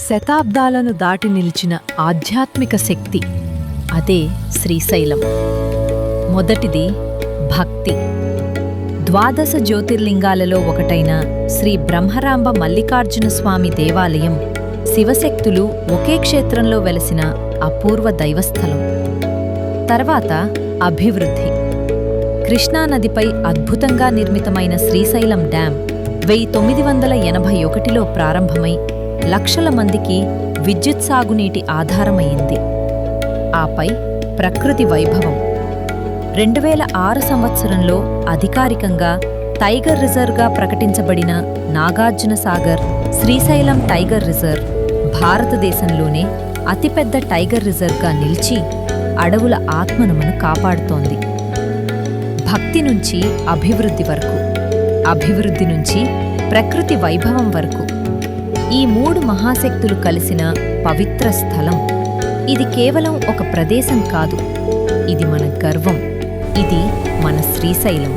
శతాబ్దాలను దాటి నిలిచిన ఆధ్యాత్మిక శక్తి అదే శ్రీశైలం. మొదటిది భక్తి. ద్వాదశ జ్యోతిర్లింగాలలో ఒకటైన శ్రీ బ్రహ్మరాంబ మల్లికార్జున స్వామి దేవాలయం శివశక్తులు ఒకే క్షేత్రంలో వెలసిన అపూర్వ దైవస్థలం. తర్వాత అభివృద్ధి. కృష్ణానదిపై అద్భుతంగా నిర్మితమైన శ్రీశైలం డ్యాం 1981లో ప్రారంభమై లక్షల మందికి విద్యుత్ సాగునీటి ఆధారమయ్యింది. ఆపై ప్రకృతి వైభవం. 2006 సంవత్సరంలో అధికారికంగా టైగర్ రిజర్వ్గా ప్రకటించబడిన నాగార్జునసాగర్ శ్రీశైలం టైగర్ రిజర్వ్ భారతదేశంలోనే అతిపెద్ద టైగర్ రిజర్వ్గా నిలిచి అడవుల ఆత్మనమును కాపాడుతోంది. భక్తి నుంచి అభివృద్ధి వరకు, అభివృద్ధి నుంచి ప్రకృతి వైభవం వరకు ఈ 3 మహాశక్తులు కలిసిన పవిత్ర స్థలం. ఇది కేవలం ఒక ప్రదేశం కాదు, ఇది మన గర్వం, ఇది మన శ్రీశైలం.